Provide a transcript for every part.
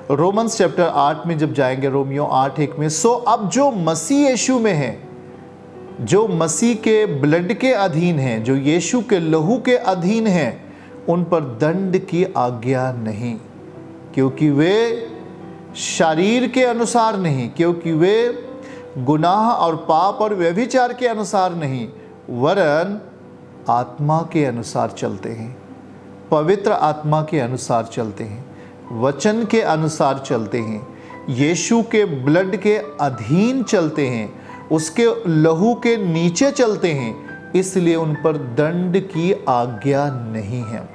Romans chapter 8 में जब जाएंगे, रोमियो 8:1 में, सो अब जो मसीह यीशु में है, जो मसीह के ब्लड के अधीन हैं, जो यीशु के लहू के अधीन हैं, उन पर दंड की आज्ञा नहीं, क्योंकि वे शरीर के अनुसार नहीं, क्योंकि वे गुनाह और पाप और व्यभिचार के अनुसार नहीं, वरन आत्मा के अनुसार चलते हैं, पवित्र आत्मा के अनुसार चलते हैं, वचन के अनुसार चलते हैं, यीशु के ब्लड के अधीन चलते हैं, उसके लहू के नीचे चलते हैं, इसलिए उन पर दंड की आज्ञा नहीं है।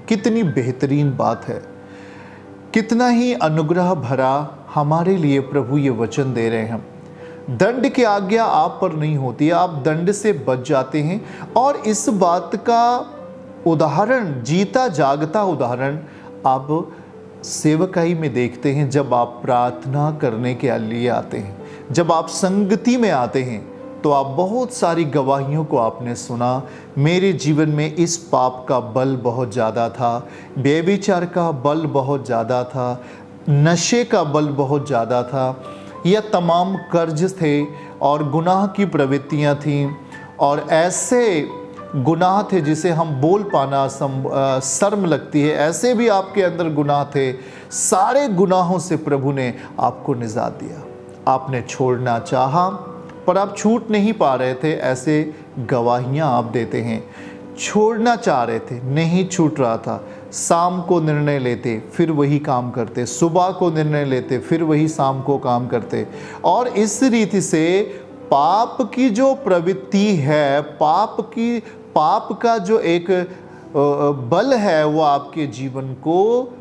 कितनी बेहतरीन बात है, कितना ही अनुग्रह भरा हमारे लिए प्रभु ये वचन दे रहे हैं। दंड की आज्ञा आप पर नहीं होती, आप दंड से बच जाते हैं। और इस बात का उदाहरण, जीता जागता उदाहरण आप सेवकाई में देखते हैं। जब आप प्रार्थना करने के लिए आते हैं, जब आप संगति में आते हैं, तो आप बहुत सारी गवाहियों को आपने सुना। मेरे जीवन में इस पाप का बल बहुत ज़्यादा था, व्यभिचार का बल बहुत ज़्यादा था, नशे का बल बहुत ज़्यादा था, या तमाम कर्ज थे और गुनाह की प्रवृत्तियां थीं, और ऐसे गुनाह थे जिसे हम बोल पाना शर्म लगती है, ऐसे भी आपके अंदर गुनाह थे। सारे गुनाहों से प्रभु ने आपको निजात दिया। आपने छोड़ना चाहा पर आप छूट नहीं पा रहे थे, ऐसे गवाहियां आप देते हैं। छोड़ना चाह रहे थे, नहीं छूट रहा था। शाम को निर्णय लेते, फिर वही काम करते, सुबह को निर्णय लेते, फिर वही शाम को काम करते, और इस रीति से पाप की जो प्रवृत्ति है, पाप का जो एक बल है, वो आपके जीवन को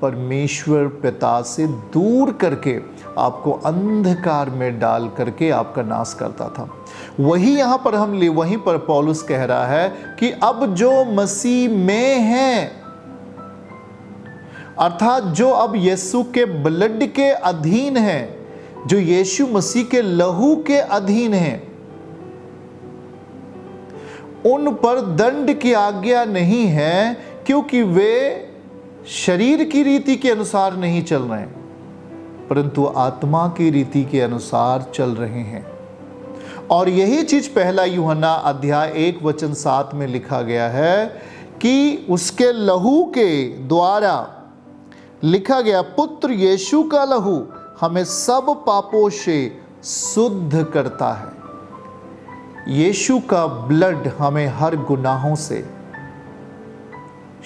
परमेश्वर पिता से दूर करके आपको अंधकार में डाल करके आपका नाश करता था। वही यहाँ पर वहीं पर पौलुस कह रहा है कि अब जो मसीह में है, अर्थात जो अब यीशु के ब्लड के अधीन है, जो यीशु मसीह के लहू के अधीन है, उन पर दंड की आज्ञा नहीं है, क्योंकि वे शरीर की रीति के अनुसार नहीं चल रहे हैं, परंतु आत्मा की रीति के अनुसार चल रहे हैं। और यही चीज पहला यूहन्ना अध्याय 1:7 में लिखा गया है कि उसके लहू के द्वारा लिखा गया, पुत्र यीशु का लहू हमें सब पापों से शुद्ध करता है। यीशु का ब्लड हमें हर गुनाहों से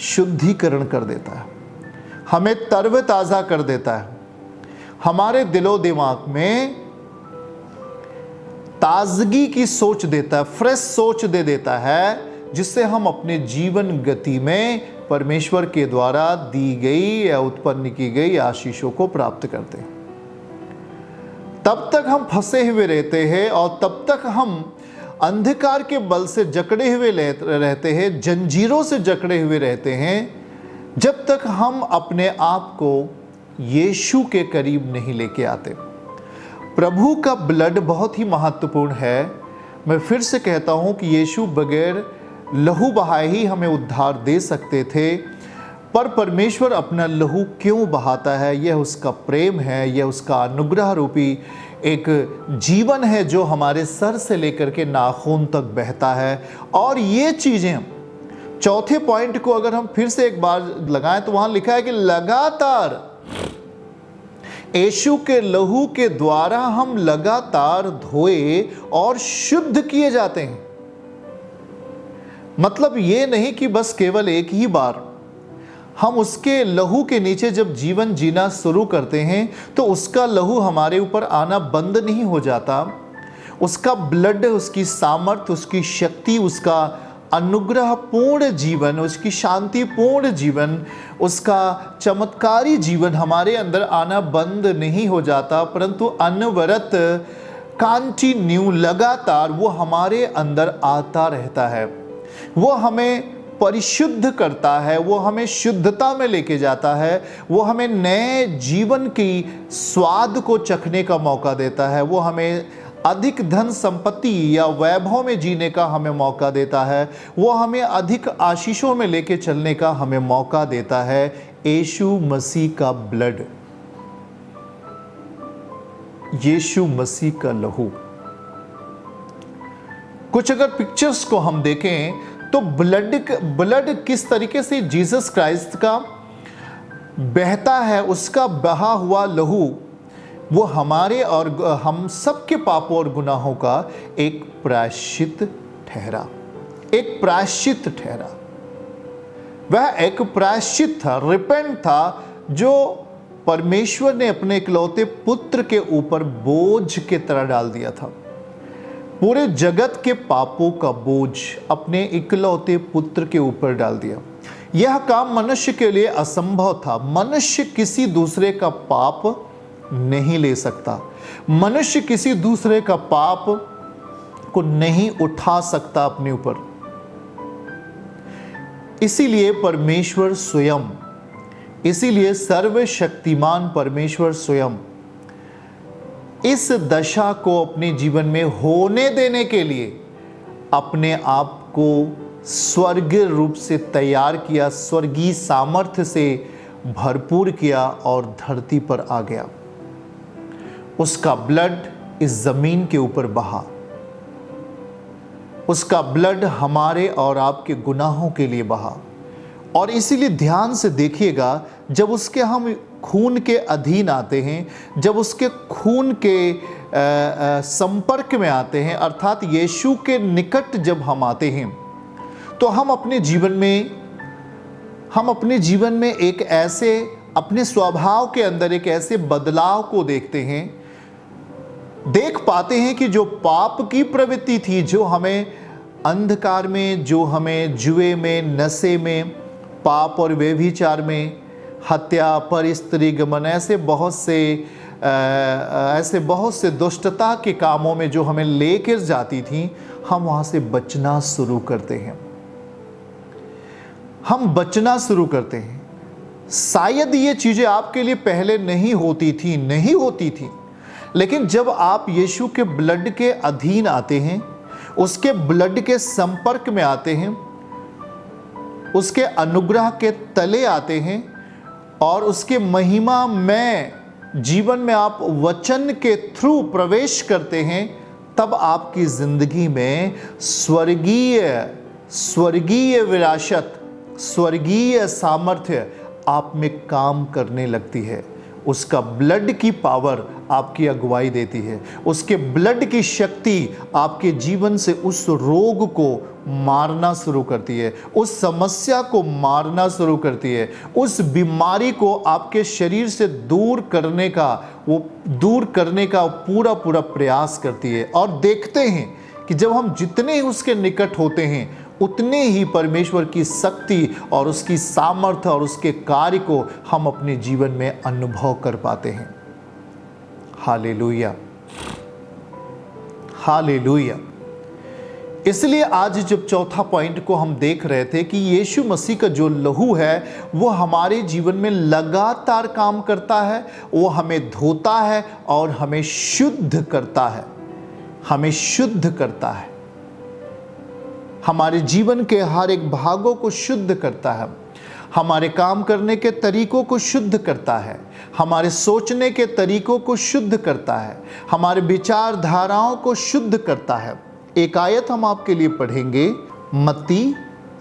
शुद्धिकरण कर देता है, हमें तरोताजा कर देता है, हमारे दिलो दिमाग में ताजगी की सोच देता है, फ्रेश सोच दे देता है, जिससे हम अपने जीवन गति में परमेश्वर के द्वारा दी गई या उत्पन्न की गई आशीषों को प्राप्त करते हैं। तब तक हम फंसे हुए रहते हैं और तब तक हम अंधकार के बल से जकड़े हुए रहते हैं, जंजीरों से जकड़े हुए रहते हैं, जब तक हम अपने आप को यीशु के करीब नहीं लेके आते। प्रभु का ब्लड बहुत ही महत्वपूर्ण है। मैं फिर से कहता हूं कि यीशु बगैर लहू बहाए ही हमें उद्धार दे सकते थे, पर परमेश्वर अपना लहू क्यों बहाता है? यह उसका प्रेम है, यह उसका अनुग्रह रूपी एक जीवन है जो हमारे सर से लेकर के नाखून तक बहता है। और ये चीज़ें, चौथे पॉइंट को अगर हम फिर से एक बार लगाएं तो वहां लिखा है कि लगातार यीशु के लहू के द्वारा हम लगातार धोए और शुद्ध किए जाते हैं। मतलब ये नहीं कि बस केवल एक ही बार हम उसके लहू के नीचे जब जीवन जीना शुरू करते हैं तो उसका लहू हमारे ऊपर आना बंद नहीं हो जाता। उसका ब्लड, उसकी सामर्थ, उसकी शक्ति, उसका अनुग्रहपूर्ण जीवन, उसकी शांतिपूर्ण जीवन, उसका चमत्कारी जीवन हमारे अंदर आना बंद नहीं हो जाता, परंतु अनवरत कंटिन्यू लगातार वो हमारे अंदर आता रहता है। वो हमें परिशुद्ध करता है, वो हमें शुद्धता में लेके जाता है, वो हमें नए जीवन की स्वाद को चखने का मौका देता है, वो हमें अधिक धन संपत्ति या वैभव में जीने का हमें मौका देता है, वो हमें अधिक आशीषों में लेके चलने का हमें मौका देता है। यीशु मसीह का ब्लड यीशु मसीह का लहू। कुछ अगर पिक्चर्स को हम देखें तो ब्लड किस तरीके से जीसस क्राइस्ट का बहता है, उसका बहा हुआ लहू वो हमारे और हम सबके पापों और गुनाहों का एक प्रायश्चित ठहरा, एक प्रायश्चित ठहरा। वह एक प्रायश्चित था, रिपेंट था, जो परमेश्वर ने अपने इकलौते पुत्र के ऊपर बोझ के तरह डाल दिया था। पूरे जगत के पापों का बोझ अपने इकलौते पुत्र के ऊपर डाल दिया। यह काम मनुष्य के लिए असंभव था। मनुष्य किसी दूसरे का पाप नहीं ले सकता, मनुष्य किसी दूसरे का पाप को नहीं उठा सकता अपने ऊपर। इसीलिए परमेश्वर स्वयं, इसीलिए सर्वशक्तिमान परमेश्वर स्वयं इस दशा को अपने जीवन में होने देने के लिए अपने आप को स्वर्गीय रूप से तैयार किया, स्वर्गीय सामर्थ्य से भरपूर किया और धरती पर आ गया। उसका ब्लड इस जमीन के ऊपर बहा, उसका ब्लड हमारे और आपके गुनाहों के लिए बहा। और इसीलिए ध्यान से देखिएगा, जब उसके हम खून के अधीन आते हैं, जब उसके खून के संपर्क में आते हैं, अर्थात यीशु के निकट जब हम आते हैं, तो हम अपने जीवन में एक ऐसे अपने स्वभाव के अंदर एक ऐसे बदलाव को देख पाते हैं कि जो पाप की प्रवृत्ति थी, जो हमें अंधकार में, जो हमें जुए में, नशे में, पाप और व्यभिचार में, हत्या, परस्त्री गमन, ऐसे बहुत से दुष्टता के कामों में जो हमें लेकर जाती थी, हम वहां से बचना शुरू करते हैं। हम बचना शुरू करते हैं। शायद ये चीजें आपके लिए पहले नहीं होती थी, लेकिन जब आप यीशु के ब्लड के अधीन आते हैं, उसके ब्लड के संपर्क में आते हैं, उसके अनुग्रह के तले आते हैं और उसके महिमा में जीवन में आप वचन के थ्रू प्रवेश करते हैं, तब आपकी जिंदगी में स्वर्गीय विरासत, स्वर्गीय सामर्थ्य आप में काम करने लगती है। उसका ब्लड की पावर आपकी अगुवाई देती है। उसके ब्लड की शक्ति आपके जीवन से उस रोग को मारना शुरू करती है, उस समस्या को मारना शुरू करती है, उस बीमारी को आपके शरीर से दूर करने का पूरा प्रयास करती है। और देखते हैं कि जब हम जितने ही उसके निकट होते हैं, उतने ही परमेश्वर की शक्ति और उसकी सामर्थ्य और उसके कार्य को हम अपने जीवन में अनुभव कर पाते हैं। Hallelujah, hallelujah. इसलिए आज जब चौथा पॉइंट को हम देख रहे थे कि यीशु मसीह का जो लहू है वो हमारे जीवन में लगातार काम करता है, वो हमें धोता है और हमें शुद्ध करता है, हमें शुद्ध करता है, हमारे जीवन के हर एक भागों को शुद्ध करता है, हमारे काम करने के तरीकों को शुद्ध करता है, हमारे सोचने के तरीकों को शुद्ध करता है, हमारे विचारधाराओं को शुद्ध करता है। एक आयत हम आपके लिए पढ़ेंगे, मत्ती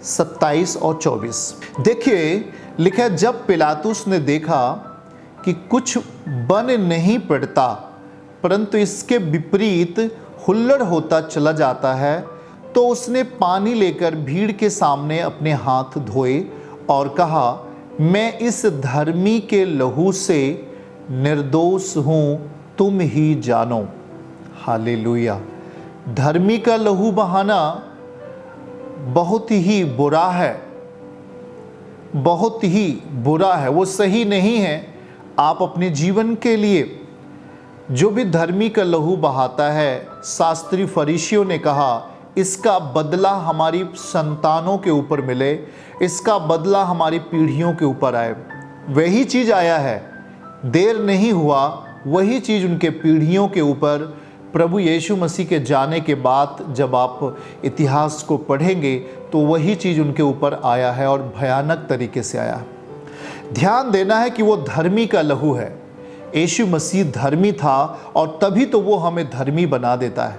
27 और 24। देखिए लिखा है, जब पिलातुस ने देखा कि कुछ बन नहीं पड़ता परंतु इसके विपरीत हुल्लड़ होता चला जाता है, तो उसने पानी लेकर भीड़ के सामने अपने हाथ धोए और कहा, मैं इस धर्मी के लहू से निर्दोष हूं, तुम ही जानो। हालेलुया। धर्मी का लहू बहाना बहुत ही बुरा है, बहुत ही बुरा है, वो सही नहीं है। आप अपने जीवन के लिए जो भी धर्मी का लहू बहाता है, शास्त्री फरीसियों ने कहा, इसका बदला हमारी संतानों के ऊपर मिले, इसका बदला हमारी पीढ़ियों के ऊपर आए। वही चीज़ आया है, देर नहीं हुआ, वही चीज़ उनके पीढ़ियों के ऊपर प्रभु यीशु मसीह के जाने के बाद जब आप इतिहास को पढ़ेंगे तो वही चीज़ उनके ऊपर आया है और भयानक तरीके से आया है। ध्यान देना है कि वो धर्मी का लहू है, यीशु मसीह धर्मी था और तभी तो वो हमें धर्मी बना देता है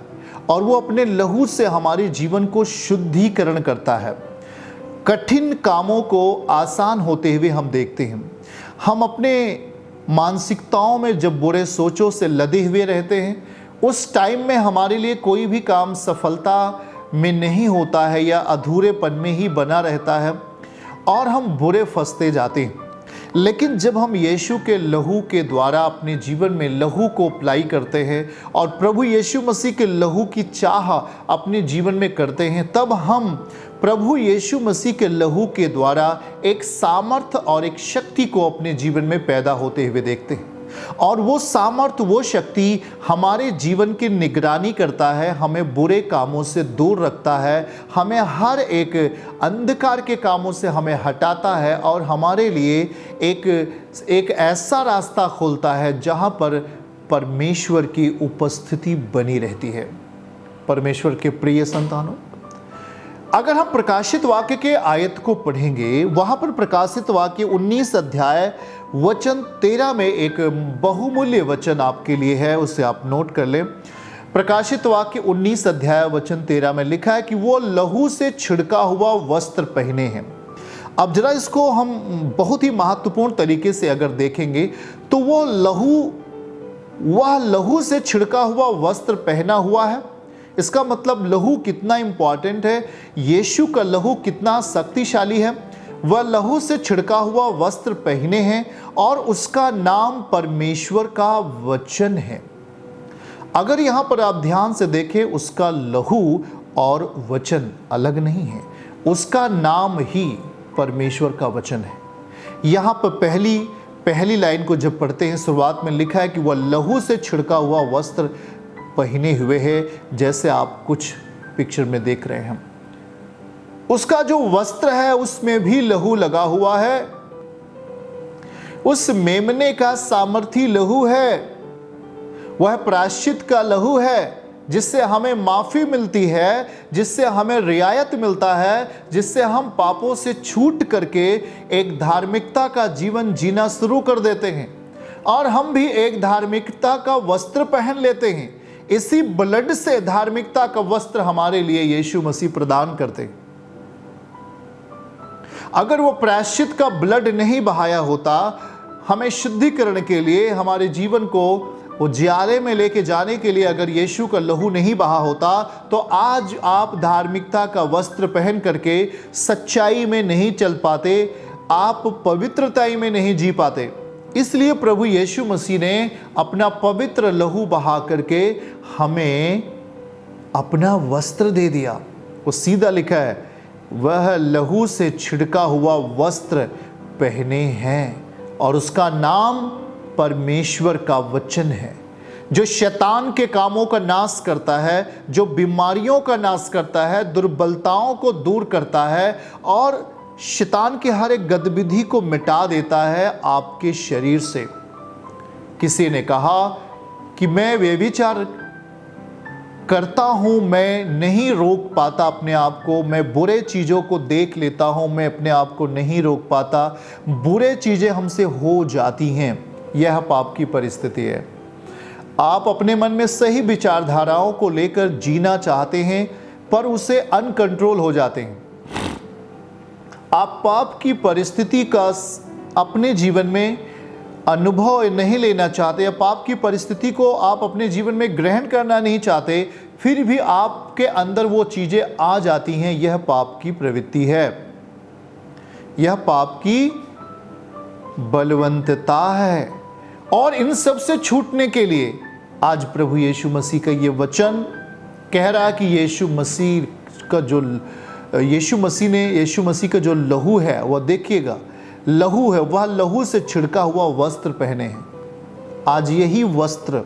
और वो अपने लहू से हमारे जीवन को शुद्धिकरण करता है। कठिन कामों को आसान होते हुए हम देखते हैं। हम अपने मानसिकताओं में जब बुरे सोचों से लदे हुए रहते हैं, उस टाइम में हमारे लिए कोई भी काम सफलता में नहीं होता है या अधूरेपन में ही बना रहता है और हम बुरे फंसते जाते हैं। लेकिन जब हम यीशु के लहू के द्वारा अपने जीवन में लहू को अप्लाई करते हैं और प्रभु यीशु मसीह के लहू की चाह अपने जीवन में करते हैं, तब हम प्रभु यीशु मसीह के लहू के द्वारा एक सामर्थ और एक शक्ति को अपने जीवन में पैदा होते हुए देखते हैं। और वो सामर्थ, वो शक्ति हमारे जीवन की निगरानी करता है, हमें बुरे कामों से दूर रखता है, हमें हर एक अंधकार के कामों से हमें हटाता है और हमारे लिए एक ऐसा रास्ता खोलता है जहाँ पर परमेश्वर की उपस्थिति बनी रहती है। परमेश्वर के प्रिय संतानों, अगर हम प्रकाशित वाक्य के आयत को पढ़ेंगे, वहां पर प्रकाशित वाक्य 19 अध्याय वचन 13 में एक बहुमूल्य वचन आपके लिए है, उसे आप नोट कर लें। प्रकाशित वाक्य 19 अध्याय वचन 13 में लिखा है कि वो लहू से छिड़का हुआ वस्त्र पहने हैं। अब जरा इसको हम बहुत ही महत्वपूर्ण तरीके से अगर देखेंगे तो वह लहू से छिड़का हुआ वस्त्र पहना हुआ है। इसका मतलब लहू कितना इंपॉर्टेंट है, यीशु का लहू कितना शक्तिशाली है। वह लहू से छिड़का हुआ वस्त्र पहने हैं और उसका नाम परमेश्वर का वचन है। अगर यहां पर आप ध्यान से देखें, उसका लहू और वचन अलग नहीं है, उसका नाम ही परमेश्वर का वचन है। यहां पर पहली लाइन को जब पढ़ते हैं, शुरुआत में लिखा है कि वह लहू से छिड़का हुआ वस्त्र पहने हुए है, जैसे आप कुछ पिक्चर में देख रहे हैं। उसका जो वस्त्र है उसमें भी लहू लगा हुआ है। उस मेमने का सामर्थी लहू है, वह प्रायश्चित का लहू है जिससे हमें माफी मिलती है, जिससे हमें रियायत मिलता है, जिससे हम पापों से छूट करके एक धार्मिकता का जीवन जीना शुरू कर देते हैं और हम भी एक धार्मिकता का वस्त्र पहन लेते हैं। इसी ब्लड से धार्मिकता का वस्त्र हमारे लिए यीशु मसीह प्रदान करते हैं। अगर वो प्रायश्चित का ब्लड नहीं बहाया होता, हमें शुद्धिकरण के लिए, हमारे जीवन को उजियाले में लेके जाने के लिए अगर यीशु का लहू नहीं बहा होता, तो आज आप धार्मिकता का वस्त्र पहन करके सच्चाई में नहीं चल पाते, आप पवित्रता में नहीं जी पाते। इसलिए प्रभु यीशु मसीह ने अपना पवित्र लहू बहा करके हमें अपना वस्त्र दे दिया। वो सीधा लिखा है, वह लहू से छिड़का हुआ वस्त्र पहने हैं और उसका नाम परमेश्वर का वचन है, जो शैतान के कामों का नाश करता है, जो बीमारियों का नाश करता है, दुर्बलताओं को दूर करता है और शैतान की हर एक गतिविधि को मिटा देता है आपके शरीर से। किसी ने कहा कि मैं व्यभिचार करता हूं, मैं नहीं रोक पाता अपने आप को, मैं बुरे चीज़ों को देख लेता हूं, मैं अपने आप को नहीं रोक पाता, बुरे चीज़ें हमसे हो जाती हैं। यह पाप की परिस्थिति है। आप अपने मन में सही विचारधाराओं को लेकर जीना चाहते हैं पर उसे अनकंट्रोल हो जाते हैं। आप पाप की परिस्थिति का अपने जीवन में अनुभव नहीं लेना चाहते या पाप की परिस्थिति को आप अपने जीवन में ग्रहण करना नहीं चाहते, फिर भी आपके अंदर वो चीज़ें आ जाती हैं। यह पाप की प्रवृत्ति है, यह पाप की बलवंतता है। और इन सब से छूटने के लिए आज प्रभु यीशु मसीह का ये वचन कह रहा है कि यीशु मसीह का जो लहू है, वह देखिएगा लहू है, वह लहू से छिड़का हुआ वस्त्र पहने हैं। आज यही वस्त्र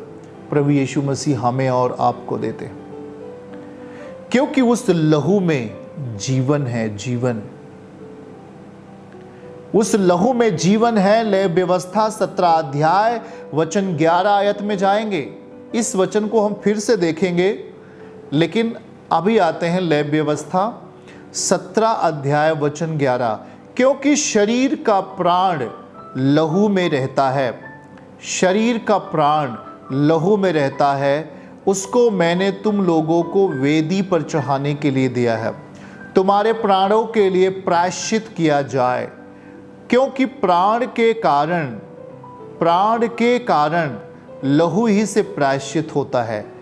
प्रभु यीशु मसीह हमें और आपको देते हैं, क्योंकि उस लहू में जीवन है, जीवन। उस लहू में जीवन है। लय व्यवस्था 17 अध्याय वचन 11 आयत में जाएंगे। इस वचन को हम फिर से देखेंगे, लेकिन अभी आते हैं लय व्यवस्था 17 अध्याय वचन 11। क्योंकि शरीर का प्राण लहू में रहता है, शरीर का प्राण लहू में रहता है, उसको मैंने तुम लोगों को वेदी पर चढ़ाने के लिए दिया है, तुम्हारे प्राणों के लिए प्रायश्चित किया जाए। क्योंकि प्राण के कारण लहू ही से प्रायश्चित होता है।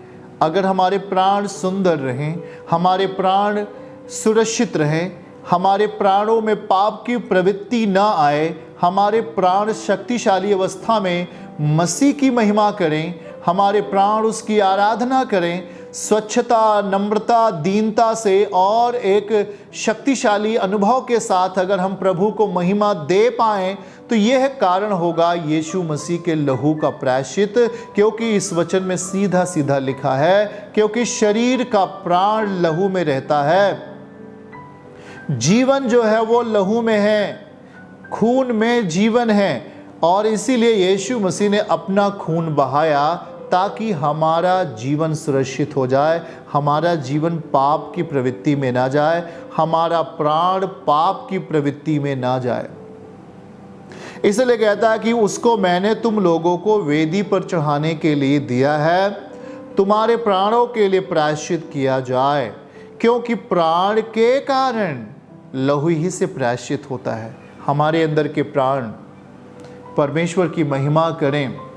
अगर हमारे प्राण सुंदर रहें, हमारे प्राण सुरक्षित रहें, हमारे प्राणों में पाप की प्रवृत्ति न आए, हमारे प्राण शक्तिशाली अवस्था में मसीह की महिमा करें, हमारे प्राण उसकी आराधना करें, स्वच्छता, नम्रता, दीनता से और एक शक्तिशाली अनुभव के साथ अगर हम प्रभु को महिमा दे पाएं, तो यह कारण होगा यीशु मसीह के लहू का प्रायश्चित। क्योंकि इस वचन में सीधा सीधा लिखा है, क्योंकि शरीर का प्राण लहू में रहता है। जीवन जो है वो लहू में है, खून में जीवन है, और इसीलिए यीशु मसीह ने अपना खून बहाया ताकि हमारा जीवन सुरक्षित हो जाए, हमारा जीवन पाप की प्रवृत्ति में ना जाए, हमारा प्राण पाप की प्रवृत्ति में ना जाए। इसलिए कहता है कि उसको मैंने तुम लोगों को वेदी पर चढ़ाने के लिए दिया है, तुम्हारे प्राणों के लिए प्रायश्चित किया जाए। क्योंकि प्राण के कारण लहू ही से प्रायश्चित होता है। हमारे अंदर के प्राण परमेश्वर की महिमा करें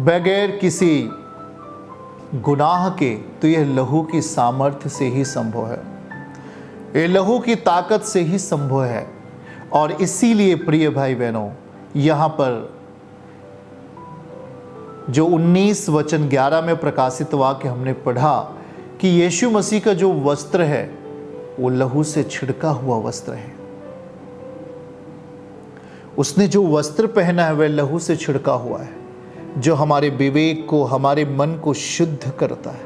बगैर किसी गुनाह के, तो यह लहू की सामर्थ्य से ही संभव है, ये लहू की ताकत से ही संभव है। और इसीलिए प्रिय भाई बहनों, यहाँ पर जो 19 वचन 11 में प्रकाशित वाक्य हमने पढ़ा कि यीशु मसीह का जो वस्त्र है वो लहू से छिड़का हुआ वस्त्र है। उसने जो वस्त्र पहना है वह लहू से छिड़का हुआ है, जो हमारे विवेक को, हमारे मन को शुद्ध करता है,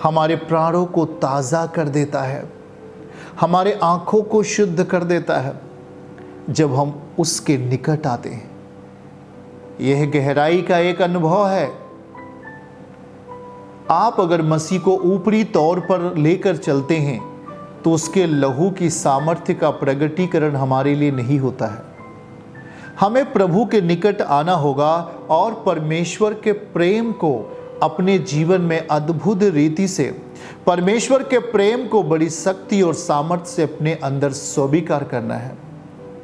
हमारे प्राणों को ताज़ा कर देता है, हमारे आँखों को शुद्ध कर देता है जब हम उसके निकट आते हैं। यह गहराई का एक अनुभव है। आप अगर मसीह को ऊपरी तौर पर लेकर चलते हैं तो उसके लहू की सामर्थ्य का प्रगटीकरण हमारे लिए नहीं होता है। हमें प्रभु के निकट आना होगा और परमेश्वर के प्रेम को अपने जीवन में अद्भुत रीति से, परमेश्वर के प्रेम को बड़ी शक्ति और सामर्थ्य से अपने अंदर स्वीकार करना है।